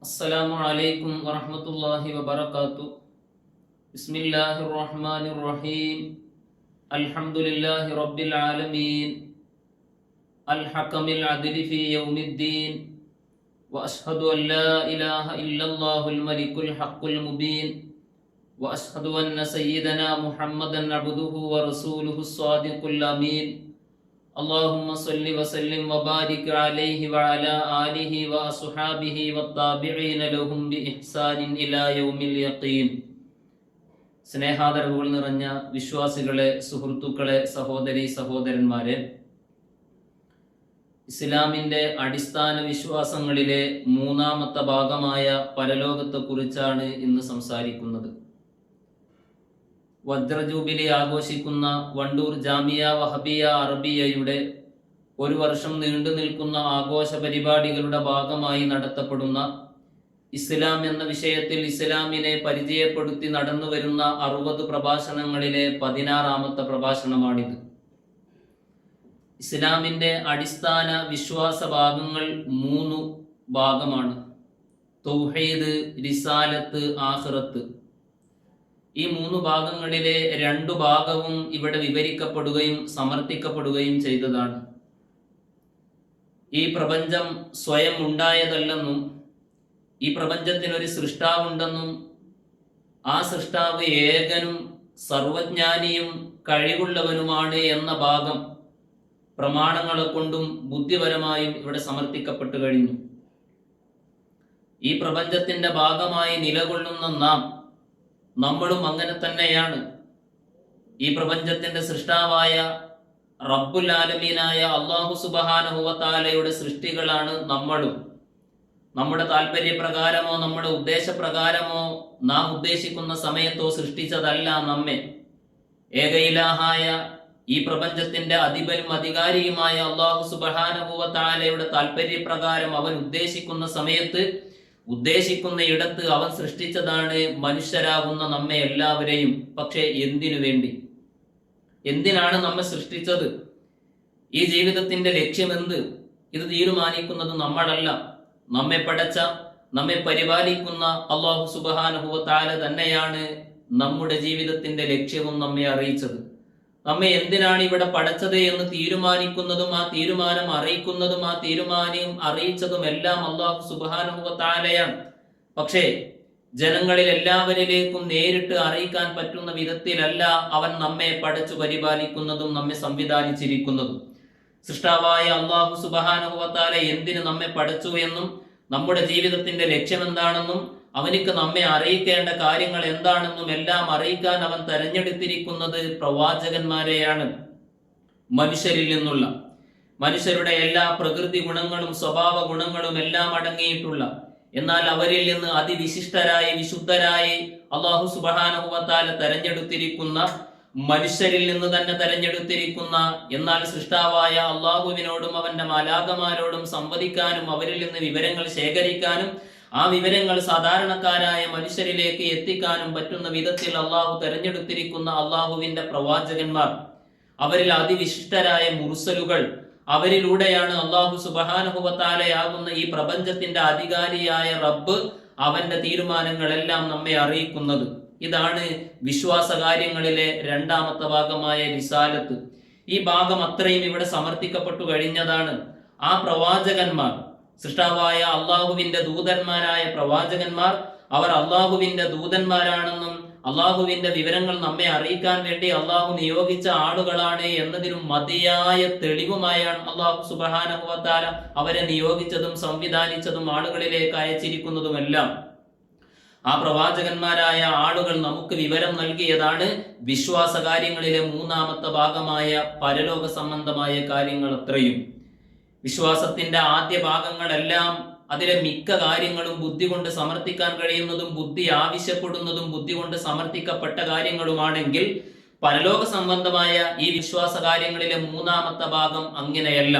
അസ്സലാമു അലൈക്കും വറഹ്മത്തുള്ളാഹി വബറകാതുഹു. ബിസ്മില്ലാഹിർ റഹ്മാനിർ റഹീം. അൽഹംദുലില്ലാഹി റബ്ബിൽ ആലമീൻ. അൽ ഹകമിൽ അദ്ലി ഫീ യൗമിദ്ദീൻ. വഅശ്ഹദു അൻ ലാ ഇലാഹ ഇല്ലല്ലാഹുൽ മലിക്കുൽ ഹഖ്ഖുൽ മുബീൻ. വഅശ്ഹദു അന്ന സയ്യിദനാ മുഹമ്മദൻ അബ്ദുഹു വറസൂലുഹു സ്വാദിഖുൽ അമീൻ. اللهم صل وسلم وبارك عليه وعلى آله وأصحابه والتابعين لهم بإحسان إلى يوم اليقين. സ്നേഹാദരവുകൾ നിറഞ്ഞ വിശ്വാസികളെ, സുഹൃത്തുക്കളെ, സഹോദരി സഹോദരന്മാരെ, ഇസ്ലാമിൻ്റെ അടിസ്ഥാന വിശ്വാസങ്ങളിലെ മൂന്നാമത്തെ ഭാഗമായ പരലോകത്തെക്കുറിച്ചാണ് ഇന്ന് സംസാരിക്കുന്നത്. വജ്രജൂബിലി ആഘോഷിക്കുന്ന വണ്ടൂർ ജാമിയ വഹബിയ അറബിയയുടെ ഒരു വർഷം നീണ്ടു നിൽക്കുന്ന ആഘോഷ പരിപാടികളുടെ ഭാഗമായി നടത്തപ്പെടുന്ന ഇസ്ലാം എന്ന വിഷയത്തിൽ ഇസ്ലാമിനെ പരിചയപ്പെടുത്തി നടന്നു വരുന്ന 60 പ്രഭാഷണങ്ങളിലെ 16ാമത്തെ പ്രഭാഷണമാണിത്. ഇസ്ലാമിൻ്റെ അടിസ്ഥാന വിശ്വാസ ഭാഗങ്ങൾ 3 ഭാഗമാണ്: തൗഹീദ്, റിസാലത്ത്, ആഖിറത്ത്. ഈ 3 ഭാഗങ്ങളിലെ 2 ഭാഗവും ഇവിടെ വിവരിക്കപ്പെടുകയും സമർത്ഥിക്കപ്പെടുകയും ചെയ്തതാണ്. ഈ പ്രപഞ്ചം സ്വയം ഉണ്ടായതല്ലെന്നും ഈ പ്രപഞ്ചത്തിനൊരു സൃഷ്ടാവുണ്ടെന്നും ആ സൃഷ്ടാവ് ഏകനും സർവജ്ഞാനിയും കഴിവുള്ളവനുമാണ് എന്ന ഭാഗം പ്രമാണങ്ങളെ കൊണ്ടും ബുദ്ധിപരമായും ഇവിടെ സമർത്ഥിക്കപ്പെട്ടു കഴിഞ്ഞു. ഈ പ്രപഞ്ചത്തിന്റെ ഭാഗമായി നിലകൊള്ളുന്ന നമ്മളും അങ്ങനെ തന്നെയാണ്. ഈ പ്രപഞ്ചത്തിന്റെ സൃഷ്ടാവായ റബ്ബുൽ ആലമീനായ അല്ലാഹു സുബ്ഹാനഹു വ തആലയുടെ സൃഷ്ടികളാണ് നമ്മളും. നമ്മുടെ താല്പര്യപ്രകാരമോ നമ്മുടെ ഉദ്ദേശപ്രകാരമോ നാം ഉദ്ദേശിക്കുന്ന സമയത്തോ സൃഷ്ടിച്ചതല്ല നമ്മെ. ഏക ഇലാഹായ ഈ പ്രപഞ്ചത്തിന്റെ അധിപനും അധികാരിയുമായ അല്ലാഹു സുബ്ഹാനഹു വ തആലയുടെ താല്പര്യപ്രകാരം അവൻ ഉദ്ദേശിക്കുന്ന സമയത്ത്, ഉദ്ദേശിക്കുന്ന ഇടത്ത് അവൻ സൃഷ്ടിച്ചതാണ് മനുഷ്യരാകുന്ന നമ്മെ എല്ലാവരെയും. പക്ഷേ എന്തിനു വേണ്ടി? എന്തിനാണ് നമ്മെ സൃഷ്ടിച്ചത്? ഈ ജീവിതത്തിന്റെ ലക്ഷ്യമെന്ത്? ഇത് തീരുമാനിക്കുന്നത് നമ്മളല്ല. നമ്മെ പടച്ച, നമ്മെ പരിപാലിക്കുന്ന അല്ലാഹു സുബ്ഹാനഹു വ തആല തന്നെയാണ് നമ്മുടെ ജീവിതത്തിന്റെ ലക്ഷ്യവും നമ്മെ അറിയിച്ചത്. നമ്മെ എന്തിനാണ് ഇവിടെ പടച്ചത് എന്ന് തീരുമാനിക്കുന്നതും ആ തീരുമാനം അറിയിക്കുന്നതും ആ തീരുമാനം അറിയിച്ചതും എല്ലാം അല്ലാഹു സുബ്ഹാനഹു വ തആലയാണ്. പക്ഷേ ജനങ്ങളിൽ എല്ലാവരിലേക്കും നേരിട്ട് അറിയിക്കാൻ പറ്റുന്ന വിധത്തിലല്ല അവൻ നമ്മെ പടച്ചു പരിപാലിക്കുന്നതും നമ്മെ സംവിധാനിച്ചിരിക്കുന്നതും. സൃഷ്ടാവായ അല്ലാഹു സുബ്ഹാനഹു വ തആല എന്തിന് നമ്മെ പടച്ചു എന്നും നമ്മുടെ ജീവിതത്തിന്റെ ലക്ഷ്യമെന്താണെന്നും അവനിക്ക് നമ്മെ അറിയിക്കേണ്ട കാര്യങ്ങൾ എന്താണെന്നും എല്ലാം അറിയിക്കാൻ അവൻ തെരഞ്ഞെടുത്തിരിക്കുന്നത് പ്രവാചകന്മാരെയാണ്. മനുഷ്യരിൽ നിന്നുള്ള, മനുഷ്യരുടെ എല്ലാ പ്രകൃതി ഗുണങ്ങളും സ്വഭാവ ഗുണങ്ങളും എല്ലാം അടങ്ങിയിട്ടുള്ള, എന്നാൽ അവരിൽ നിന്ന് അതിവിശിഷ്ടരായി വിശുദ്ധരായി അല്ലാഹു സുബ്ഹാനഹു വ തആല തെരഞ്ഞെടുത്തിരിക്കുന്ന, മനുഷ്യരിൽ നിന്ന് തന്നെ തെരഞ്ഞെടുത്തിരിക്കുന്ന, എന്നാൽ സൃഷ്ടാവായ അല്ലാഹുവിനോടും അവന്റെ മാലാഖമാരോടും സംവദിക്കാനും അവരിൽ നിന്ന് വിവരങ്ങൾ ശേഖരിക്കാനും ആ വിവരങ്ങൾ സാധാരണക്കാരായ മനുഷ്യരിലേക്ക് എത്തിക്കാനും പറ്റുന്ന വിധത്തിൽ അള്ളാഹു തെരഞ്ഞെടുത്തിരിക്കുന്ന അള്ളാഹുവിന്റെ പ്രവാചകന്മാർ, അവരിൽ അതിവിശിഷ്ടരായ മുർസലുകൾ, അവരിലൂടെയാണ് അള്ളാഹു സുബ്ഹാനഹു വ തആലയാകുന്ന ഈ പ്രപഞ്ചത്തിന്റെ അധികാരിയായ റബ്ബ് അവന്റെ തീരുമാനങ്ങളെല്ലാം നമ്മെ അറിയിക്കുന്നത്. ഇതാണ് വിശ്വാസ കാര്യങ്ങളിലെ 2ാമത്തെ ഭാഗമായ റിസാലത്ത്. ഈ ഭാഗം അത്രയും ഇവിടെ സമർത്ഥിക്കപ്പെട്ടു കഴിഞ്ഞതാണ്. ആ പ്രവാചകന്മാർ, സൃഷ്ടാവായ അള്ളാഹുവിന്റെ ദൂതന്മാരായ പ്രവാചകന്മാർ, അവർ അള്ളാഹുവിന്റെ ദൂതന്മാരാണെന്നും അള്ളാഹുവിന്റെ വിവരങ്ങൾ നമ്മെ അറിയിക്കാൻ വേണ്ടി അള്ളാഹു നിയോഗിച്ച ആളുകളാണ് എന്നതിനും മതിയായ തെളിവുമായാണ് അള്ളാഹു സുബ്ഹാനഹു വ തആല അവരെ നിയോഗിച്ചതും സംവിധാനിച്ചതും ആളുകളിലേക്ക് അയച്ചിരിക്കുന്നതുമെല്ലാം. ആ പ്രവാചകന്മാരായ ആളുകൾ നമുക്ക് വിവരം നൽകിയതാണ് വിശ്വാസ കാര്യങ്ങളിലെ 3ാമത്തെ ഭാഗമായ പരലോക സംബന്ധമായ കാര്യങ്ങൾ അത്രയും. വിശ്വാസത്തിന്റെ ആദ്യ ഭാഗങ്ങളെല്ലാം, അതിലെ മിക്ക കാര്യങ്ങളും ബുദ്ധി കൊണ്ട് സമർത്ഥിക്കാൻ കഴിയുന്നതും ബുദ്ധി ആവശ്യപ്പെടുന്നതും ബുദ്ധി കൊണ്ട് സമർത്ഥിക്കപ്പെട്ട കാര്യങ്ങളുമാണെങ്കിൽ, പരലോക സംബന്ധമായ ഈ വിശ്വാസ കാര്യങ്ങളിലെ 3ാമത്തെ ഭാഗം അങ്ങനെയല്ല.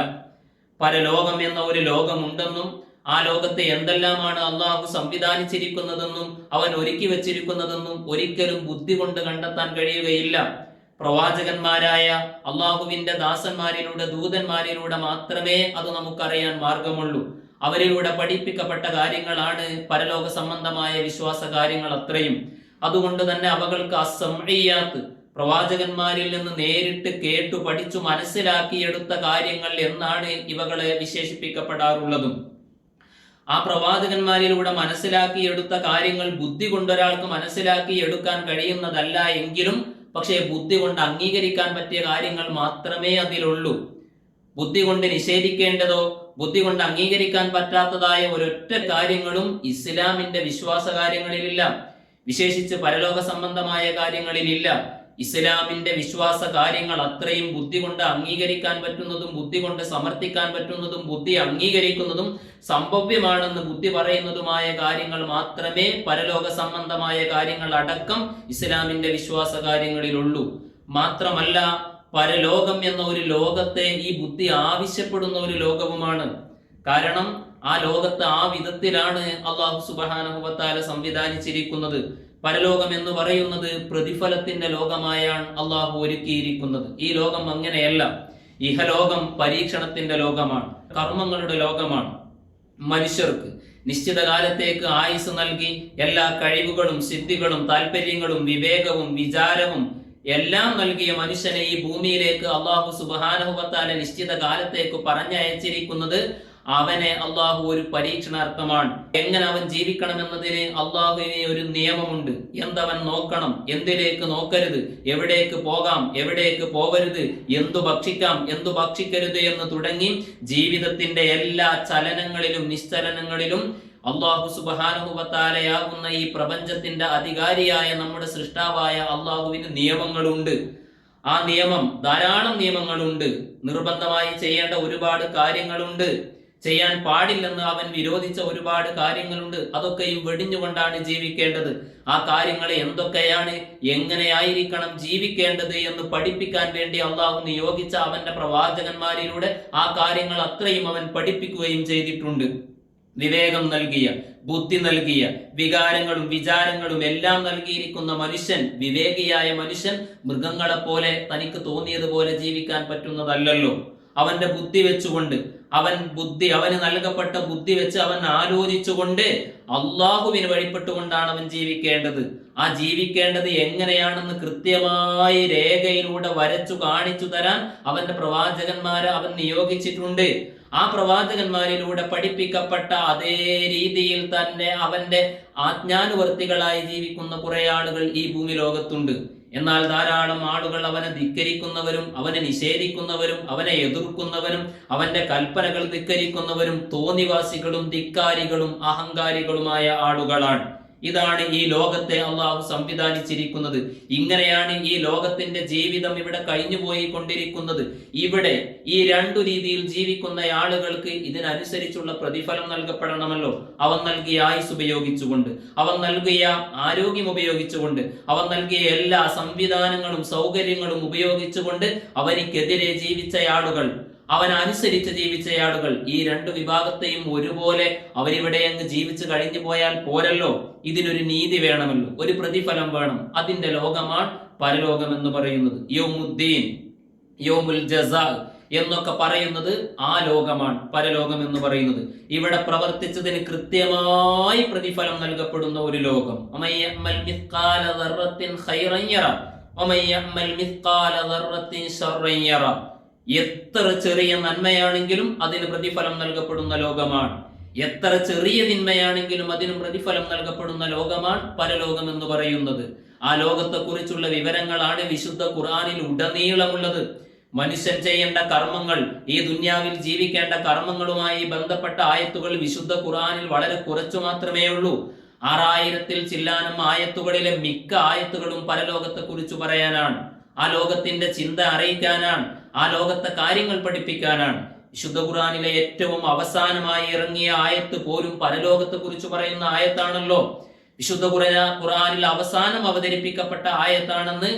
പരലോകം എന്ന ഒരു ലോകമുണ്ടെന്നും ആ ലോകത്തെ എന്തെല്ലാമാണ് അള്ളാഹു സംവിധാനിച്ചിരിക്കുന്നതെന്നും അവൻ ഒരുക്കി വെച്ചിരിക്കുന്നതെന്നും ഒരിക്കലും ബുദ്ധി കൊണ്ട് കണ്ടെത്താൻ കഴിയുകയില്ല. പ്രവാചകന്മാരായ അള്ളാഹുവിന്റെ ദാസന്മാരിലൂടെ, ദൂതന്മാരിലൂടെ മാത്രമേ അത് നമുക്കറിയാൻ മാർഗമുള്ളൂ. അവരിലൂടെ പഠിപ്പിക്കപ്പെട്ട കാര്യങ്ങളാണ് പരലോക സംബന്ധമായ വിശ്വാസ കാര്യങ്ങൾ അത്രയും. അതുകൊണ്ട് തന്നെ അവകൾക്ക് അസംഇയ്യാത്ത്, പ്രവാചകന്മാരിൽ നിന്ന് നേരിട്ട് കേട്ടു പഠിച്ചു മനസ്സിലാക്കിയെടുത്ത കാര്യങ്ങൾ എന്നാണ് ഇവകളെ വിശേഷിപ്പിക്കപ്പെടാറുള്ളതും. ആ പ്രവാചകന്മാരിലൂടെ മനസ്സിലാക്കിയെടുത്ത കാര്യങ്ങൾ ബുദ്ധി കൊണ്ടൊരാൾക്ക് മനസ്സിലാക്കിയെടുക്കാൻ കഴിയുന്നതല്ല എങ്കിലും പക്ഷേ ബുദ്ധി കൊണ്ട് അംഗീകരിക്കാൻ പറ്റിയ കാര്യങ്ങൾ മാത്രമേ അതിലുള്ളൂ. ബുദ്ധി കൊണ്ട് നിഷേധിക്കേണ്ടതോ ബുദ്ധി കൊണ്ട് അംഗീകരിക്കാൻ പറ്റാത്തതായ ഒരൊറ്റ കാര്യങ്ങളും ഇസ്ലാമിന്റെ വിശ്വാസ കാര്യങ്ങളിലില്ല, വിശേഷിച്ച് പരലോക സംബന്ധമായ കാര്യങ്ങളിലില്ല. ഇസ്ലാമിന്റെ വിശ്വാസ കാര്യങ്ങൾ അത്രയും ബുദ്ധി കൊണ്ട് അംഗീകരിക്കാൻ പറ്റുന്നതും ബുദ്ധി കൊണ്ട് സമർത്ഥിക്കാൻ പറ്റുന്നതും ബുദ്ധി അംഗീകരിക്കുന്നതും സംഭവ്യമാണെന്ന് ബുദ്ധി പറയുന്നതുമായ കാര്യങ്ങൾ മാത്രമേ പരലോക സംബന്ധമായ കാര്യങ്ങൾ അടക്കം ഇസ്ലാമിന്റെ വിശ്വാസ കാര്യങ്ങളിലുള്ളൂ. മാത്രമല്ല, പരലോകം എന്ന ഒരു ലോകത്തെ ഈ ബുദ്ധി ആവശ്യപ്പെടുന്ന ഒരു ലോകവുമാണ്. കാരണം ആ ലോകത്ത് ആ വിധത്തിലാണ് അല്ലാഹു സുബ്ഹാനഹു വ തആല സംവിധാനിച്ചിരിക്കുന്നത്. പരലോകം എന്ന് പറയുന്നത് പ്രതിഫലത്തിന്റെ ലോകമായാണ് അള്ളാഹു ഒരുക്കിയിരിക്കുന്നത്. ഈ ലോകം അങ്ങനെയല്ല. ഇഹലോകം പരീക്ഷണത്തിന്റെ ലോകമാണ്, കർമ്മങ്ങളുടെ ലോകമാണ്. മനുഷ്യർക്ക് നിശ്ചിത കാലത്തേക്ക് ആയുസ് നൽകി എല്ലാ കഴിവുകളും സിദ്ധികളും താല്പര്യങ്ങളും വിവേകവും വിചാരവും എല്ലാം നൽകിയ മനുഷ്യനെ ഈ ഭൂമിയിലേക്ക് അള്ളാഹു സുബ്ഹാനഹു വ തആല നിശ്ചിത കാലത്തേക്ക് പറഞ്ഞയച്ചിരിക്കുന്നത് അവനെ അള്ളാഹു ഒരു പരീക്ഷണാർത്ഥമാണ്. എങ്ങനെ അവൻ ജീവിക്കണം എന്നതിന് അള്ളാഹുവിന് ഒരു നിയമമുണ്ട്. എന്തവൻ നോക്കണം, എന്തിലേക്ക് നോക്കരുത്, എവിടേക്ക് പോകാം, എവിടേക്ക് പോകരുത്, എന്തു ഭക്ഷിക്കാം, എന്തു ഭക്ഷിക്കരുത് എന്ന് തുടങ്ങി ജീവിതത്തിന്റെ എല്ലാ ചലനങ്ങളിലും നിശ്ചലനങ്ങളിലും അള്ളാഹു സുബ്ഹാനഹു വ തആലയാകുന്ന ഈ പ്രപഞ്ചത്തിന്റെ അധികാരിയായ നമ്മുടെ സൃഷ്ടാവായ അള്ളാഹുവിന് നിയമങ്ങളുണ്ട്. ആ നിയമം, ധാരാളം നിയമങ്ങളുണ്ട്. നിർബന്ധമായി ചെയ്യേണ്ട ഒരുപാട് കാര്യങ്ങളുണ്ട്. ചെയ്യാൻ പാടില്ലെന്ന് അവൻ വിരോധിച്ച ഒരുപാട് കാര്യങ്ങളുണ്ട്. അതൊക്കെയും വെടിഞ്ഞുകൊണ്ടാണ് ജീവിക്കേണ്ടത്. ആ കാര്യങ്ങൾ എന്തൊക്കെയാണ്, എങ്ങനെയായിരിക്കണം ജീവിക്കേണ്ടത് എന്ന് പഠിപ്പിക്കാൻ വേണ്ടി അള്ളാഹു നിയോഗിച്ച അവന്റെ പ്രവാചകന്മാരിലൂടെ ആ കാര്യങ്ങൾ അത്രയും അവൻ പഠിപ്പിക്കുകയും ചെയ്തിട്ടുണ്ട്. വിവേകം നൽകിയ, ബുദ്ധി നൽകിയ, വികാരങ്ങളും വിചാരങ്ങളും എല്ലാം നൽകിയിരിക്കുന്ന മനുഷ്യൻ, വിവേകിയായ മനുഷ്യൻ മൃഗങ്ങളെ പോലെ തനിക്ക് തോന്നിയതുപോലെ ജീവിക്കാൻ പറ്റുന്നതല്ലല്ലോ. അവന്റെ ബുദ്ധി വെച്ചുകൊണ്ട് അവന് നൽകപ്പെട്ട ബുദ്ധി വെച്ച് അവൻ ആലോചിച്ചുകൊണ്ട് അള്ളാഹുവിന് വഴിപ്പെട്ടുകൊണ്ടാണ് അവൻ ജീവിക്കേണ്ടത്. ആ ജീവിക്കേണ്ടത് എങ്ങനെയാണെന്ന് കൃത്യമായി രേഖയിലൂടെ വരച്ചു കാണിച്ചു തരാൻ അവന്റെ പ്രവാചകന്മാരെ അവൻ നിയോഗിച്ചിട്ടുണ്ട്. ആ പ്രവാചകന്മാരിലൂടെ പഠിപ്പിക്കപ്പെട്ട അതേ രീതിയിൽ തന്നെ അവന്റെ ആജ്ഞാനുവർത്തികളായി ജീവിക്കുന്ന കുറെ ആളുകൾ ഈ ഭൂമി ലോകത്തുണ്ട്. എന്നാൽ ധാരാളം ആളുകൾ അവനെ ധിക്കരിക്കുന്നവരും അവനെ നിഷേധിക്കുന്നവരും അവനെ എതിർക്കുന്നവരും അവന്റെ കൽപ്പനകൾ ധിക്കരിക്കുന്നവരും തോന്നിവാസികളും ധിക്കാരികളും അഹങ്കാരികളുമായ ആളുകളാണ്. ഇതാണ് ഈ ലോകത്തെ അള്ളാഹു സംവിധാനിച്ചിരിക്കുന്നത്. ഇങ്ങനെയാണ് ഈ ലോകത്തിന്റെ ജീവിതം ഇവിടെ കഴിഞ്ഞു പോയിക്കൊണ്ടിരിക്കുന്നത്. ഇവിടെ ഈ രണ്ടു രീതിയിൽ ജീവിക്കുന്ന ആളുകൾക്ക് ഇതിനനുസരിച്ചുള്ള പ്രതിഫലം നൽകപ്പെടണമല്ലോ. അവൻ നൽകിയ ആയുസ് ഉപയോഗിച്ചുകൊണ്ട്, അവൻ നൽകിയ ആരോഗ്യം ഉപയോഗിച്ചുകൊണ്ട്, അവൻ നൽകിയ എല്ലാ സംവിധാനങ്ങളും സൗകര്യങ്ങളും ഉപയോഗിച്ചുകൊണ്ട് അവനിക്കെതിരെ ജീവിച്ച ആളുകൾ, അവനനുസരിച്ച് ജീവിച്ച ആളുകൾ, ഈ രണ്ടു വിഭാഗത്തെയും ഒരുപോലെ അവരിവിടെ അങ്ങ് ജീവിച്ചു കഴിഞ്ഞു പോയാൽ പോരല്ലോ. ഇതിനൊരു നീതി വേണമല്ലോ, ഒരു പ്രതിഫലം വേണം. അതിന്റെ ലോകമാണ് പരലോകം എന്ന് പറയുന്നത്. യൗമുദ്ദീൻ, യൗമുൽ ജസാ എന്നൊക്കെ പറയുന്നത് ആ ലോകമാണ് പരലോകം എന്ന് പറയുന്നത്. ഇവിടെ പ്രവർത്തിച്ചതിന് കൃത്യമായി പ്രതിഫലം നൽകപ്പെടുന്ന ഒരു ലോകം. എത്ര ചെറിയ നന്മയാണെങ്കിലും അതിന് പ്രതിഫലം നൽകപ്പെടുന്ന ലോകമാണ്. എത്ര ചെറിയ തിന്മയാണെങ്കിലും അതിന് പ്രതിഫലം നൽകപ്പെടുന്ന ലോകമാണ് പരലോകം എന്ന് പറയുന്നത്. ആ ലോകത്തെ കുറിച്ചുള്ള വിവരങ്ങളാണ് വിശുദ്ധ ഖുർആനിൽ ഉടനീളമുള്ളത്. മനുഷ്യൻ ചെയ്യേണ്ട കർമ്മങ്ങൾ, ഈ ദുന്യാവിൽ ജീവിക്കേണ്ട കർമ്മങ്ങളുമായി ബന്ധപ്പെട്ട ആയത്തുകൾ വിശുദ്ധ ഖുർആനിൽ വളരെ കുറച്ചു മാത്രമേ ഉള്ളൂ. 6000-ൽ ചില്ലാനം ആയത്തുകളിലെ മിക്ക ആയത്തുകളും പരലോകത്തെ കുറിച്ച് പറയാനാണ്. ആ ലോകത്തിന്റെ ചിന്ത അറിയിക്കാനാണ്. ആ ലോകത്തെ കാര്യങ്ങൾ പഠിപ്പിക്കാനാണ്. വിശുദ്ധ ഖുർആനിലെ ഏറ്റവും അവസാനമായി ഇറങ്ങിയ ആയത്ത് പോലും പരലോകത്തെ കുറിച്ച് പറയുന്ന ആയത്താണല്ലോ. വിശുദ്ധ ഖുർആനിൽ അവസാനം അവതരിപ്പിക്കപ്പെട്ട ആയത്താണെന്ന്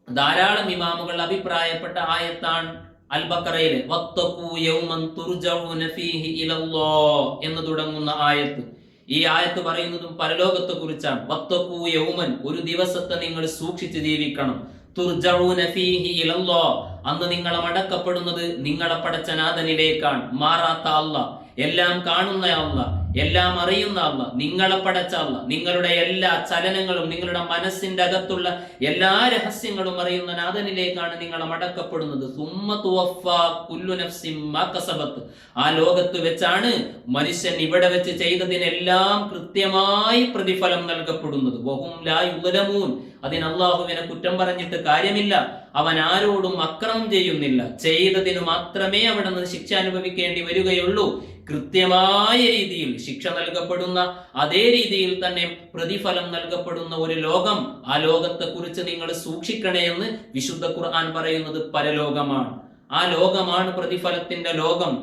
ധാരാളം ഇമാമുകൾ അഭിപ്രായപ്പെട്ട ആയത്താണ് അൽ ബഖറയിലെ വത്തഖൂ യൗമൻ തുർജഊന ഫീഹി ഇലല്ലാഹ് എന്ന് തുടങ്ങുന്ന ആയത്ത്. ഈ ആയത്ത് പറയുന്നതും പരലോകത്തെ കുറിച്ചാണ്. വത്തഖൂ യൗമൻ, ഒരു ദിവസത്തെ നിങ്ങൾ സൂക്ഷിച്ച് ജീവിക്കണം. തുർജഊന ഫീഹി ഇലല്ലാഹ്, അന്ന് നിങ്ങളെ മടക്കപ്പെടുന്നത് നിങ്ങളെ പടച്ചനാഥനിലേക്കാണ്. മാറാത്ത അല്ലാഹ്, എല്ലാം കാണുന്ന അല്ലാഹ്, എല്ലാം അറിയുന്ന അല്ലാഹ്, നിങ്ങളെ പടച്ച അല്ലാഹ്, നിങ്ങളുടെ എല്ലാ ചലനങ്ങളും നിങ്ങളുടെ മനസ്സിന്റെ അകത്തുള്ള എല്ലാ രഹസ്യങ്ങളും അറിയുന്ന നാഥനിലേക്കാണ് നിങ്ങൾ മടക്കപ്പെടുന്നത്. സുമ്മ തുവഫാ കുല്ലു നഫ്സിൻ മാ കസബത്ത്. ആ ലോകത്ത് വെച്ചാണ് മനുഷ്യൻ ഇവിടെ വെച്ച് ചെയ്തതിനെല്ലാം കൃത്യമായി പ്രതിഫലം നൽകപ്പെടുന്നത്. വഹും ലാ യുദ്ലമൂൻ. അതിന് അല്ലാഹുവിനെ കുറ്റം പറഞ്ഞിട്ട് കാര്യമില്ല. അവൻ ആരോടും അക്രമം ചെയ്യുന്നില്ല. ചെയ്തതിനു മാത്രമേ അവിടെ നിന്ന് ശിക്ഷ അനുഭവിക്കേണ്ടി വരികയുള്ളൂ. കൃത്യമായ രീതിയിൽ ശിക്ഷ നൽകപ്പെടുന്ന, അതേ രീതിയിൽ തന്നെ പ്രതിഫലം നൽകപ്പെടുന്ന ഒരു ലോകം, ആ ലോകത്തെ കുറിച്ച് നിങ്ങൾ സൂക്ഷിക്കണേ എന്ന് വിശുദ്ധ ഖുർആൻ പറയുന്നത് പരലോകമാണ്. ആ ലോകമാണ് പ്രതിഫലത്തിന്റെ ലോകം.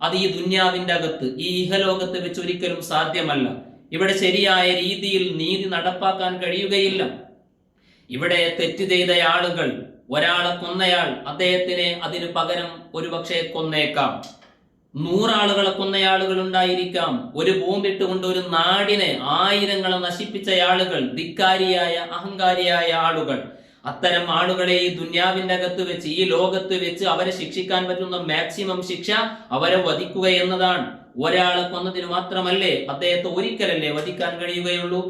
അത് ഈ ദുന്യാവിന്റെ അകത്ത്, ഈ ഇഹലോകത്ത് വെച്ച് ഒരിക്കലും സാധ്യമല്ല. ഇവിടെ ശരിയായ രീതിയിൽ നീതി നടപ്പാക്കാൻ കഴിയുകയില്ല. ഇവിടെ തെറ്റ് ചെയ്ത ആളുകൾ, ഒരാളെ കൊന്നയാൾ, അദ്ദേഹത്തിനെ അതിന് പകരം ഒരുപക്ഷെ കൊന്നേക്കാം. 100 ആളുകളെ കൊന്നയാളുകൾ ഉണ്ടായിരിക്കാം. ഒരു ബോംബിട്ടുകൊണ്ട് ഒരു നാടിനെ, ആയിരങ്ങളെ നശിപ്പിച്ച ആളുകൾ, ധിക്കാരിയായ അഹങ്കാരിയായ ആളുകൾ. അത്തരം ആളുകളെ ഈ ദുന്യാവിന്റെ അകത്ത് വെച്ച്, ഈ ലോകത്ത് വെച്ച് അവരെ ശിക്ഷിക്കാൻ പറ്റുന്ന മാക്സിമം ശിക്ഷ അവരെ വധിക്കുക എന്നതാണ്. ഒരാളെ കൊന്നതിന് മാത്രമല്ലേ, അദ്ദേഹത്തെ ഒരിക്കലല്ലേ വധിക്കാൻ കഴിയുകയുള്ളൂ.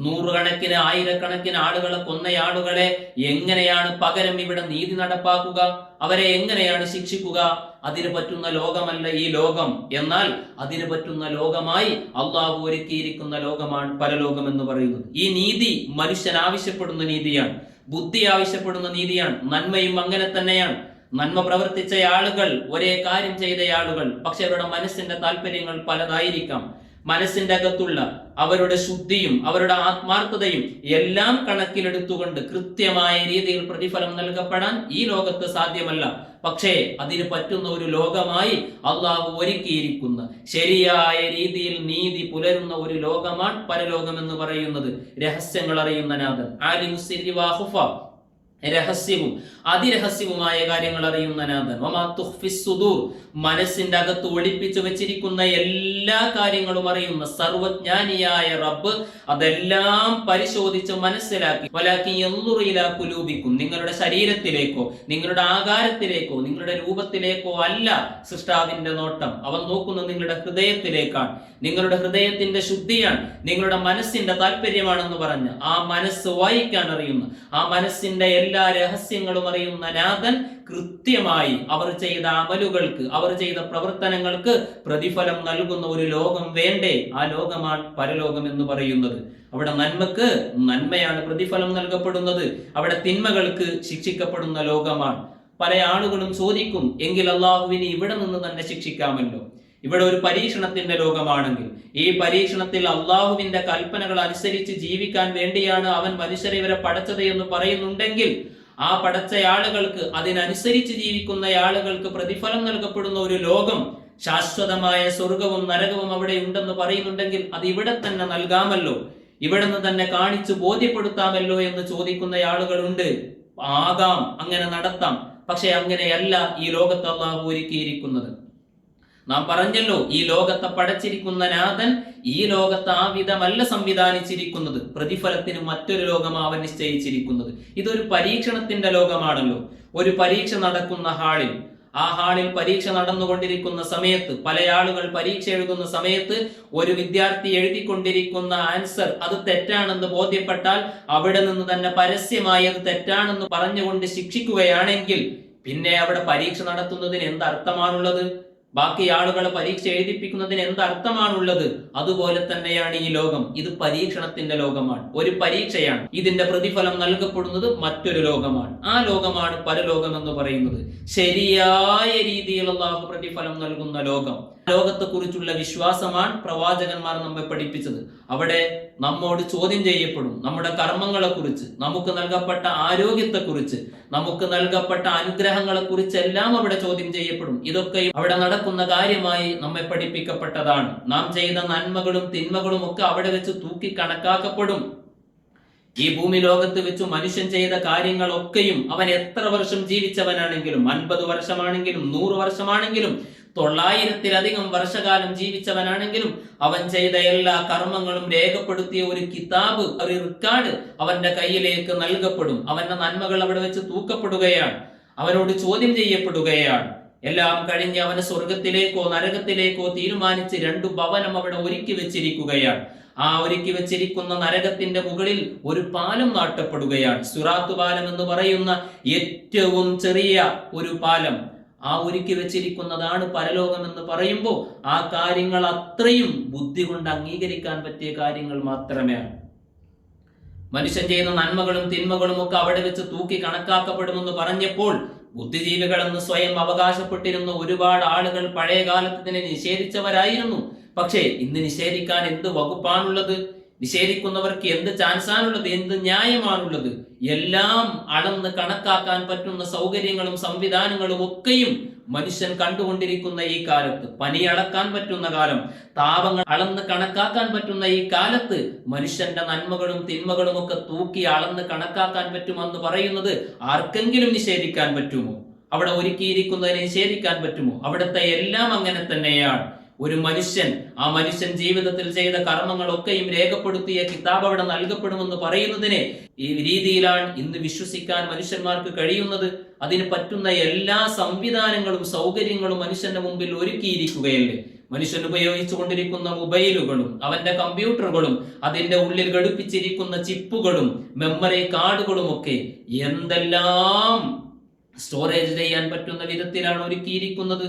100 കണക്കിന് 1000 ആളുകളെ കൊന്നയാളുകളെ എങ്ങനെയാണ് പകരം ഇവിടെ നീതി നടപ്പാക്കുക? അവരെ എങ്ങനെയാണ് ശിക്ഷിക്കുക? അതിന് പറ്റുന്ന ലോകമല്ല ഈ ലോകം. എന്നാൽ അതിന് പറ്റുന്ന ലോകമായി അള്ളാഹു ഒരുക്കിയിരിക്കുന്ന ലോകമാണ് പരലോകം എന്ന് പറയുന്നത്. ഈ നീതി മനുഷ്യൻ ആവശ്യപ്പെടുന്ന നീതിയാണ്, ബുദ്ധി ആവശ്യപ്പെടുന്ന നീതിയാണ്. നന്മയും അങ്ങനെ തന്നെയാണ്. നന്മ പ്രവർത്തിച്ച ആളുകൾ, ഒരേ കാര്യം ചെയ്ത ആളുകൾ, പക്ഷെ അവരുടെ മനസ്സിന്റെ താല്പര്യങ്ങൾ പലതായിരിക്കാം. മനസ്സിന്റെ അകത്തുള്ള അവരുടെ ശുദ്ധിയും അവരുടെ ആത്മാർത്ഥതയും എല്ലാം കണക്കിലെടുത്തുകൊണ്ട് കൃത്യമായ രീതിയിൽ പ്രതിഫലം നൽകപ്പെടാൻ ഈ ലോകത്ത് സാധ്യമല്ല. പക്ഷേ അതിന് പറ്റുന്ന ഒരു ലോകമായി അള്ളാഹു ഒരുക്കിയിരിക്കുന്ന, ശരിയായ രീതിയിൽ നീതി പുലരുന്ന ഒരു ലോകമാണ് പരലോകം എന്ന് പറയുന്നത്. രഹസ്യങ്ങൾ അറിയുന്ന നാഥൻ, ആലിമുസ് സിർരി വഖഫ, രഹസ്യവും അതിരഹസ്യവുമായ കാര്യങ്ങൾ അറിയുന്ന നാഥൻ. വമാ തുഖ്ഫിസ് സുദൂർ, മനസ്സിന്റെ അകത്ത് ഒളിപ്പിച്ചു വെച്ചിരിക്കുന്ന എല്ലാ കാര്യങ്ങളും അറിയുന്ന സർവജ്ഞാനിയായ റബ്ബ് അതെല്ലാം പരിശോധിച്ച് മനസ്സിലാക്കി. വലാകിൻ യൻദുറു ഇലാ ഖുലൂബിക്കും, നിങ്ങളുടെ ശരീരത്തിലേക്കോ നിങ്ങളുടെ ആകാരത്തിലേക്കോ നിങ്ങളുടെ രൂപത്തിലേക്കോ അല്ല സൃഷ്ടാവിന്റെ നോട്ടം. അവൻ നോക്കുന്നത് നിങ്ങളുടെ ഹൃദയത്തിലേക്കാണ്. നിങ്ങളുടെ ഹൃദയത്തിന്റെ ശുദ്ധിയാണ്, നിങ്ങളുടെ മനസ്സിന്റെ താല്പര്യമാണെന്ന് പറഞ്ഞ് ആ മനസ്സ് വായിക്കാൻ അറിയുന്ന, ആ മനസ്സിന്റെ എല്ലാ രഹസ്യങ്ങളും അറിയുന്ന നാഥൻ കൃത്യമായി അവർ ചെയ്ത അമലുകൾക്ക്, അവർ ചെയ്ത പ്രവർത്തനങ്ങൾക്ക് പ്രതിഫലം നൽകുന്ന ഒരു ലോകം വേണ്ടേ? ആ ലോകമാണ് പരലോകം എന്ന് പറയുന്നത്. അവിടെ നന്മക്ക് നന്മയാണ് പ്രതിഫലം നൽകപ്പെടുന്നത്, അവിടെ തിന്മകൾക്ക് ശിക്ഷിക്കപ്പെടുന്ന ലോകമാണ്. പല ആളുകളും ചോദിക്കും, എങ്കിൽ അള്ളാഹുവിനെ ഇവിടെ നിന്ന് തന്നെ ശിക്ഷിക്കാമല്ലോ. ഇവിടെ ഒരു പരീക്ഷണത്തിന്റെ ലോകമാണെങ്കിൽ, ഈ പരീക്ഷണത്തിൽ അള്ളാഹുവിന്റെ കൽപ്പനകൾ അനുസരിച്ച് ജീവിക്കാൻ വേണ്ടിയാണ് അവൻ മനുഷ്യരെ ഇവരെ പടച്ചത് എന്ന് പറയുന്നുണ്ടെങ്കിൽ, ആ പടച്ച ആളുകൾക്ക്, അതിനനുസരിച്ച് ജീവിക്കുന്ന ആളുകൾക്ക് പ്രതിഫലം നൽകപ്പെടുന്ന ഒരു ലോകം, ശാശ്വതമായ സ്വർഗവും നരകവും അവിടെ ഉണ്ടെന്ന് പറയുന്നുണ്ടെങ്കിൽ അത് ഇവിടെ തന്നെ നൽകാമല്ലോ, ഇവിടെ നിന്ന് തന്നെ കാണിച്ചു ബോധ്യപ്പെടുത്താമല്ലോ എന്ന് ചോദിക്കുന്ന ആളുകളുണ്ട്. ആകാം, അങ്ങനെ നടത്താം. പക്ഷെ അങ്ങനെയല്ല ഈ ലോകത്ത് അല്ലാഹു ഒരുക്കിയിരിക്കുന്നത്. നാം പറഞ്ഞല്ലോ, ഈ ലോകത്തെ പടച്ചിരിക്കുന്ന നാഥൻ ഈ ലോകത്ത് ആ വിധമല്ല സംവിധാനിച്ചിരിക്കുന്നത്. പ്രതിഫലത്തിന് മറ്റൊരു ലോകമാണ് അവൻ നിശ്ചയിച്ചിരിക്കുന്നത്. ഇതൊരു പരീക്ഷണത്തിന്റെ ലോകമാണല്ലോ. ഒരു പരീക്ഷ നടക്കുന്ന ഹാളിൽ, ആ ഹാളിൽ പരീക്ഷ നടന്നുകൊണ്ടിരിക്കുന്ന സമയത്ത്, പല ആളുകൾ പരീക്ഷ എഴുതുന്ന സമയത്ത് ഒരു വിദ്യാർത്ഥി എഴുതിക്കൊണ്ടിരിക്കുന്ന ആൻസർ അത് തെറ്റാണെന്ന് ബോധ്യപ്പെട്ടാൽ അവിടെ നിന്ന് തന്നെ പരസ്യമായി അത് തെറ്റാണെന്ന് പറഞ്ഞുകൊണ്ട് ശിക്ഷിക്കുകയാണെങ്കിൽ പിന്നെ അവിടെ പരീക്ഷ നടത്തുന്നതിന് എന്തർത്ഥമാണുള്ളത്? ബാക്കി ആളുകളെ പരീക്ഷ എഴുതിപ്പിക്കുന്നതിന് എന്തർത്ഥമാണുള്ളത്? അതുപോലെ തന്നെയാണ് ഈ ലോകം. ഇത് പരീക്ഷണത്തിന്റെ ലോകമാണ്, ഒരു പരീക്ഷയാണ്. ഇതിന്റെ പ്രതിഫലം നൽകപ്പെടുന്നത് മറ്റൊരു ലോകമാണ്. ആ ലോകമാണ് പരലോകം എന്ന് പറയുന്നത്. ശരിയായ രീതിയിൽ അല്ലാഹു പ്രതിഫലം നൽകുന്ന ലോകം. ലോകത്തെ കുറിച്ചുള്ള വിശ്വാസമാണ് പ്രവാചകന്മാർ നമ്മെ പഠിപ്പിച്ചത്. അവിടെ നമ്മോട് ചോദ്യം ചെയ്യപ്പെടും. നമ്മുടെ കർമ്മങ്ങളെ കുറിച്ച്, നമുക്ക് നൽകപ്പെട്ട ആരോഗ്യത്തെ കുറിച്ച്, നമുക്ക് നൽകപ്പെട്ട അനുഗ്രഹങ്ങളെ കുറിച്ചെല്ലാം അവിടെ ചോദ്യം ചെയ്യപ്പെടും. ഇതൊക്കെ അവിടെ നടക്കുന്ന കാര്യമായി നമ്മെ പഠിപ്പിക്കപ്പെട്ടതാണ്. നാം ചെയ്ത നന്മകളും തിന്മകളും ഒക്കെ അവിടെ വെച്ച് തൂക്കി കണക്കാക്കപ്പെടും. ഈ ഭൂമി ലോകത്ത് വെച്ചു മനുഷ്യൻ ചെയ്ത കാര്യങ്ങളൊക്കെയും, അവൻ എത്ര വർഷം ജീവിച്ചവനാണെങ്കിലും, 50 വർഷമാണെങ്കിലും 100 വർഷമാണെങ്കിലും 900-ലധികം വർഷകാലം ജീവിച്ചവനാണെങ്കിലും, അവൻ ചെയ്ത എല്ലാ കർമ്മങ്ങളും രേഖപ്പെടുത്തിയ ഒരു കിതാബ്, ഒരു റിക്കാർഡ് അവന്റെ കയ്യിലേക്ക് നൽകപ്പെടും. അവന്റെ നന്മകൾ അവിടെ വെച്ച് തൂക്കപ്പെടുകയാണ്, അവനോട് ചോദ്യം ചെയ്യപ്പെടുകയാണ്. എല്ലാം കഴിഞ്ഞ് അവന് സ്വർഗത്തിലേക്കോ നരകത്തിലേക്കോ തീരുമാനിച്ച് 2 ഭവനം അവിടെ ഒരുക്കി വെച്ചിരിക്കുകയാണ്. ആ ഒരുക്കി വെച്ചിരിക്കുന്ന നരകത്തിന്റെ മുകളിൽ ഒരു പാലം നാട്ടപ്പെടുകയാണ്. സിറാത്ത് പാലം എന്ന് പറയുന്ന ഏറ്റവും ചെറിയ ഒരു പാലം. ആ ഒരുക്കി വെച്ചിരിക്കുന്നതാണ് പരലോകം എന്ന് പറയുമ്പോൾ ആ കാര്യങ്ങൾ അത്രയും ബുദ്ധി കൊണ്ട് അംഗീകരിക്കാൻ പറ്റിയ കാര്യങ്ങൾ മാത്രമേ. മനുഷ്യൻ ചെയ്യുന്ന നന്മകളും തിന്മകളും ഒക്കെ അവിടെ വെച്ച് തൂക്കി കണക്കാക്കപ്പെടുമെന്ന് പറഞ്ഞപ്പോൾ ബുദ്ധിജീവികളെന്ന് സ്വയം അവകാശപ്പെട്ടിരുന്ന ഒരുപാട് ആളുകൾ പഴയ കാലത്ത് ഇതിനെ നിഷേധിച്ചവരായിരുന്നു. പക്ഷേ ഇന്ന് നിഷേധിക്കാൻ എന്ത് വകുപ്പാണുള്ളത്? നിഷേധിക്കുന്നവർക്ക് എന്ത് ചാൻസാണുള്ളത്? എന്ത് ന്യായമാണുള്ളത്? എല്ലാം അളന്ന് കണക്കാക്കാൻ പറ്റുന്ന സൗകര്യങ്ങളും സംവിധാനങ്ങളും ഒക്കെയും മനുഷ്യൻ കണ്ടുകൊണ്ടിരിക്കുന്ന ഈ കാലത്ത്, പനി അളക്കാൻ പറ്റുന്ന കാലം, താപങ്ങൾ അളന്ന് കണക്കാക്കാൻ പറ്റുന്ന ഈ കാലത്ത് മനുഷ്യന്റെ നന്മകളും തിന്മകളും ഒക്കെ തൂക്കി അളന്ന് കണക്കാക്കാൻ പറ്റുമെന്ന് പറയുന്നത് ആർക്കെങ്കിലും നിഷേധിക്കാൻ പറ്റുമോ? അവിടെ ഒരുക്കിയിരിക്കുന്നതിനെ നിഷേധിക്കാൻ പറ്റുമോ? അവിടുത്തെ എല്ലാം അങ്ങനെ തന്നെയാണ്. ഒരു മനുഷ്യൻ, ആ മനുഷ്യൻ ജീവിതത്തിൽ ചെയ്ത കർമ്മങ്ങളൊക്കെയും രേഖപ്പെടുത്തിയ കിതാബ് അവിടെ നൽകപ്പെടുമെന്ന് പറയുന്നതിനെ ഈ രീതിയിലാണ് ഇന്ന് വിശ്വസിക്കാൻ മനുഷ്യന്മാർക്ക് കഴിയുന്നത്. അതിന് പറ്റുന്ന എല്ലാ സംവിധാനങ്ങളും സൗകര്യങ്ങളും മനുഷ്യന്റെ മുമ്പിൽ ഒരുക്കിയിരിക്കുകയല്ലേ. മനുഷ്യൻ ഉപയോഗിച്ചു കൊണ്ടിരിക്കുന്ന മൊബൈലുകളും അവന്റെ കമ്പ്യൂട്ടറുകളും അതിന്റെ ഉള്ളിൽ ഘടിപ്പിച്ചിരിക്കുന്ന ചിപ്പുകളും മെമ്മറി കാർഡുകളും ഒക്കെ എന്തെല്ലാം സ്റ്റോറേജ് ചെയ്യാൻ പറ്റുന്ന വിധത്തിലാണ് ഒരുക്കിയിരിക്കുന്നത്.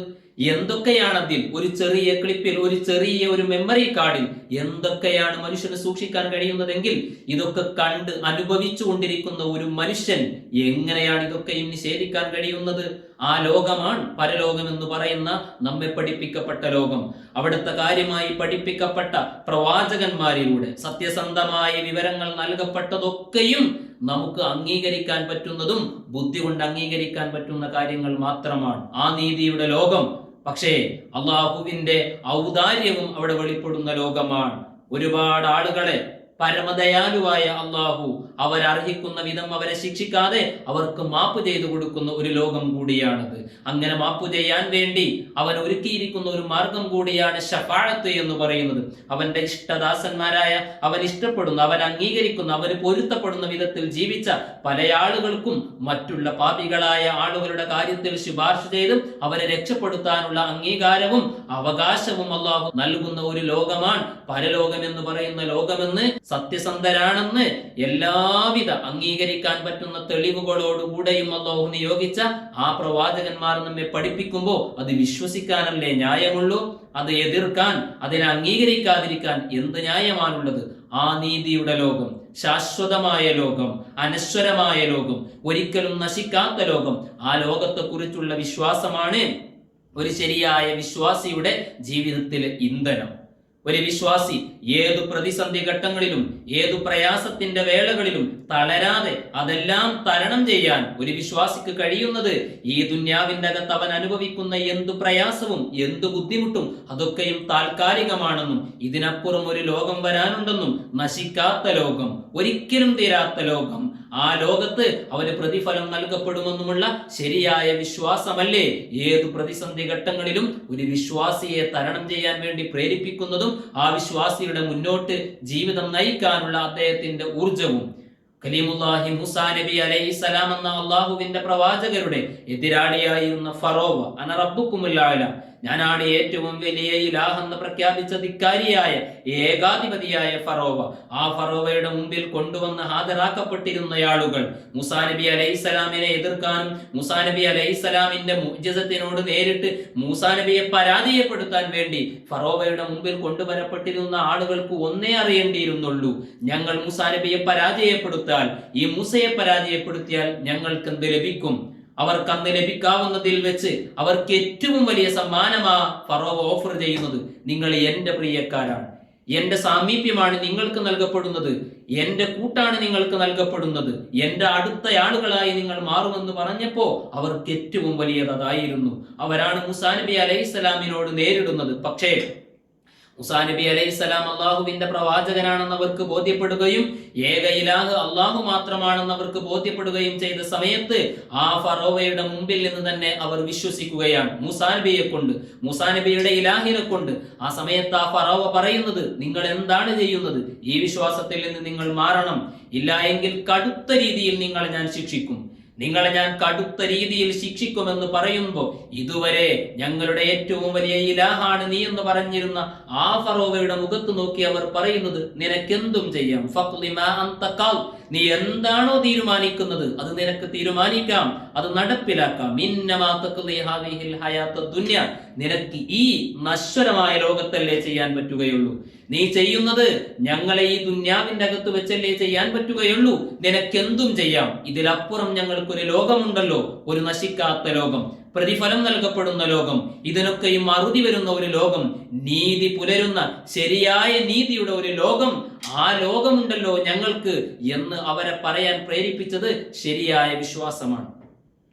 എന്തൊക്കെയാണ് അതിൽ, ഒരു ചെറിയ ക്ലിപ്പിൽ, ഒരു മെമ്മറി കാർഡിൽ എന്തൊക്കെയാണ് മനുഷ്യന് സൂക്ഷിക്കാൻ കഴിയുന്നതെങ്കിൽ ഇതൊക്കെ കണ്ട് അനുഭവിച്ചു കൊണ്ടിരിക്കുന്ന ഒരു മനുഷ്യൻ എങ്ങനെയാണ് ഇതൊക്കെയും നിഷേധിക്കാൻ കഴിയുന്നത്? ആ ലോകമാണ് പരലോകം എന്ന് പറയുന്ന നമ്മെ പഠിപ്പിക്കപ്പെട്ട ലോകം. അവിടുത്തെ കാര്യമായി പഠിപ്പിക്കപ്പെട്ട പ്രവാചകന്മാരിലൂടെ സത്യസന്ധമായ വിവരങ്ങൾ നൽകപ്പെട്ടതൊക്കെയും നമുക്ക് അംഗീകരിക്കാൻ പറ്റുന്നതും ബുദ്ധി കൊണ്ട് അംഗീകരിക്കാൻ പറ്റുന്ന കാര്യങ്ങൾ മാത്രമാണ്. ആ നീതിയുടെ ലോകം. പക്ഷേ അള്ളാഹുവിന്റെ ഔദാര്യവും അവിടെ വെളിപ്പെടുന്ന ലോകമാണ്. ഒരുപാട് ആളുകളെ പരമദയാലുവായ അള്ളാഹു അവരർഹിക്കുന്ന വിധം അവരെ ശിക്ഷിക്കാതെ അവർക്ക് മാപ്പ് ചെയ്തു കൊടുക്കുന്ന ഒരു ലോകം കൂടിയാണത്. അങ്ങനെ മാപ്പ് ചെയ്യാൻ വേണ്ടി അവൻ ഒരുക്കിയിരിക്കുന്ന ഒരു മാർഗം കൂടിയാണ് ശഫാഅത്ത് എന്ന് പറയുന്നത്. അവന്റെ ഇഷ്ടദാസന്മാരായ, അവൻ ഇഷ്ടപ്പെടുന്ന, അവൻ അംഗീകരിക്കുന്ന, അവന് പൊരുത്തപ്പെടുന്ന വിധത്തിൽ ജീവിച്ച പല ആളുകൾക്കും മറ്റുള്ള പാപികളായ ആളുകളുടെ കാര്യത്തിൽ ശുപാർശ ചെയ്തും അവരെ രക്ഷപ്പെടുത്താനുള്ള അംഗീകാരവും അവകാശവും അള്ളാഹു നൽകുന്ന ഒരു ലോകമാണ് പരലോകം എന്ന് പറയുന്ന ലോകമെന്ന് സത്യസന്ധരാണെന്ന് എല്ലാവിധ അംഗീകരിക്കാൻ പറ്റുന്ന തെളിവുകളോടുകൂടെയും അല്ലാഹു നിയോഗിച്ച ആ പ്രവാചകന്മാർ നമ്മെ പഠിപ്പിക്കുമ്പോൾ അത് വിശ്വസിക്കാനല്ലേ ന്യായമുള്ളൂ? അത് എതിർക്കാൻ, അതിനെ അംഗീകരിക്കാതിരിക്കാൻ എന്ത് ന്യായമാണുള്ളത്? ആ നീതിയുടെ ലോകം, ശാശ്വതമായ ലോകം, അനശ്വരമായ ലോകം, ഒരിക്കലും നശിക്കാത്ത ലോകം, ആ ലോകത്തെ കുറിച്ചുള്ള വിശ്വാസമാണ് ഒരു ശരിയായ വിശ്വാസിയുടെ ജീവിതത്തിലെ ഇന്ധനം. ഒരു വിശ്വാസി ഏതു പ്രതിസന്ധി ഘട്ടങ്ങളിലും ഏതു പ്രയാസത്തിന്റെ വേളകളിലും തളരാതെ അതെല്ലാം തരണം ചെയ്യാൻ ഒരു വിശ്വാസിക്ക് കഴിയുന്നത് ഈ ദുന്യാവിന്റെ അകത്ത് അവൻ അനുഭവിക്കുന്ന എന്തു പ്രയാസവും എന്തു ബുദ്ധിമുട്ടും അതൊക്കെയും താൽക്കാലികമാണെന്നും ഇതിനപ്പുറം ഒരു ലോകം വരാനുണ്ടെന്നും, നശിക്കാത്ത ലോകം, ഒരിക്കലും തീരാത്ത ലോകം, ആ ലോകത്ത് അവന് പ്രതിഫലം നൽകപ്പെടുമെന്നുമുള്ള ശരിയായ വിശ്വാസമല്ലേ ഏതു പ്രതിസന്ധി ഘട്ടങ്ങളിലും ഒരു വിശ്വാസിയെ തരണം ചെയ്യാൻ വേണ്ടി പ്രേരിപ്പിക്കുന്നതും ആ വിശ്വാസിയുടെ മുന്നോട്ട് ജീവിതം നയിക്കാനുള്ള അദ്ദേഹത്തിന്റെ ഊർജവും. കലീമുല്ലാഹി മൂസാ നബി അലൈഹിസ്സലാം എന്ന അള്ളാഹുവിന്റെ പ്രവാചകരുടെ എതിരാളിയായിരുന്ന ഫറോവ, അന റബ്ബുക്കുമുൽ അഅല, ഞാനാണ് ഏറ്റവും വലിയ ഇലാഹ് എന്ന് പ്രഖ്യാപിച്ച ധിക്കാരിയായ ഏകാധിപതിയായ ഫറോവ, ആ ഫറോവയുടെ മുമ്പിൽ കൊണ്ടുവന്ന് ഹാജരാക്കപ്പെട്ടിരുന്ന ആളുകൾ മൂസാ നബി അലൈഹിസ്സലാമിനെ എതിർക്കാനും മൂസാ നബി അലൈഹിസ്സലാമിന്റെ മുഅ്ജിസത്തിനോട് നേരിട്ട് മൂസാ നബിയെ പരാജയപ്പെടുത്താൻ വേണ്ടി ഫറോവയുടെ മുമ്പിൽ കൊണ്ടുവരപ്പെട്ടിരുന്ന ആളുകൾക്ക് ഒന്നേ അറിയേണ്ടിയിരുന്നുള്ളൂ: ഞങ്ങൾ മൂസാ നബിയെ പരാജയപ്പെടുത്താൽ, ഈ മൂസയെ പരാജയപ്പെടുത്തിയാൽ ഞങ്ങൾക്ക് എന്ത് ലഭിക്കും? അവർക്ക് അന്ന് ലഭിക്കാവുന്നതിൽ വെച്ച് അവർക്ക് ഏറ്റവും വലിയ സമ്മാനമാ ഫറോവ ഓഫർ ചെയ്യുന്നത്. നിങ്ങൾ എന്റെ പ്രിയക്കാരാണ്, എന്റെ സാമീപ്യമാണ് നിങ്ങൾക്ക് നൽകപ്പെടുന്നത്, എന്റെ കൂട്ടാണ് നിങ്ങൾക്ക് നൽകപ്പെടുന്നത്, എന്റെ അടുത്ത ആളുകളായി നിങ്ങൾ മാറുമെന്ന് പറഞ്ഞപ്പോ അവർക്ക് ഏറ്റവും വലിയത് അതായിരുന്നു. അവരാണ് മൂസാ നബി അലൈഹിസ്സലാമിനോട് നേരിടുന്നത്. പക്ഷേ മൂസാ നബി അലൈഹിസ്സലാം അള്ളാഹുവിന്റെ പ്രവാചകനാണെന്ന് അവർക്ക് ബോധ്യപ്പെടുകയും ഏക ഇലാഹ് അള്ളാഹു മാത്രമാണെന്ന് അവർക്ക് ബോധ്യപ്പെടുകയും ചെയ്ത സമയത്ത് ആ ഫറോവയുടെ മുമ്പിൽ നിന്ന് തന്നെ അവർ വിശ്വസിക്കുകയാണ് മൂസാ നബിയെ കൊണ്ട്, മൂസാ നബിയുടെ ഇലാഹിനെ കൊണ്ട്. ആ സമയത്ത് ആ ഫറോവ പറയുന്നത്: നിങ്ങൾ എന്താണ് ചെയ്യുന്നത്? ഈ വിശ്വാസത്തിൽ നിന്ന് നിങ്ങൾ മാറണം, ഇല്ല എങ്കിൽ കടുത്ത രീതിയിൽ നിങ്ങളെ ഞാൻ ശിക്ഷിക്കും. നിങ്ങളെ ഞാൻ കടുത്ത രീതിയിൽ ശിക്ഷിക്കുമെന്ന് പറയുമ്പോൾ ഇതുവരെ ഞങ്ങളുടെ ഏറ്റവും വലിയ ഇലാഹാണ് നീ എന്ന് പറഞ്ഞിരുന്ന ആ ഫറോവയുടെ മുഖത്ത് നോക്കി അവർ പറയുന്നത്, നിനക്കെന്തും ചെയ്യാം, നീ എന്താണോ തീരുമാനിക്കുന്നത് അത് നിനക്ക് തീരുമാനിക്കാം, അത് നടപ്പിലാക്കാം. നിനക്ക് ഈ നശ്വരമായ ലോകത്തല്ലേ ചെയ്യാൻ പറ്റുകയുള്ളൂ, നീ ചെയ്യുന്നത് ഞങ്ങളെ ഈ ദുന്യാവിന്റെ അകത്ത് വെച്ചല്ലേ ചെയ്യാൻ പറ്റുകയുള്ളൂ, നിനക്കെന്തും ചെയ്യാം. ഇതിലപ്പുറം ഞങ്ങൾക്കൊരു ലോകമുണ്ടല്ലോ, ഒരു നശിക്കാത്ത ലോകം, പ്രതിഫലം നൽകപ്പെടുന്ന ലോകം, ഇതിനൊക്കെയും അറുതി വരുന്ന ഒരു ലോകം, നീതി പുലരുന്ന ശരിയായ നീതിയുടെ ഒരു ലോകം, ആ ലോകമുണ്ടല്ലോ ഞങ്ങൾക്ക് എന്ന് അവരെ പറയാൻ പ്രേരിപ്പിച്ചത് ശരിയായ വിശ്വാസമാണ്,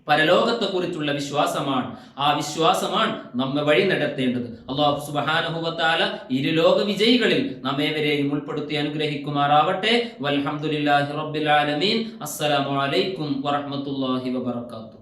പരലോകത്തെ കുറിച്ചുള്ള വിശ്വാസമാണ്. ആ വിശ്വാസമാണ് നമ്മെ വഴി നടത്തേണ്ടത്. അല്ലാഹു സുബ്ഹാനഹു വ തആല ഇരുലോക വിജയികളിൽ നമ്മേവരെയും ഉൾപ്പെടുത്തി അനുഗ്രഹിക്കുമാറാവട്ടെ. വൽഹംദുലില്ലാഹി റബ്ബിൽ ആലമീൻ. അസ്സലാമു അലൈക്കും വറഹ്മത്തുള്ളാഹി വബറകാതുഹു.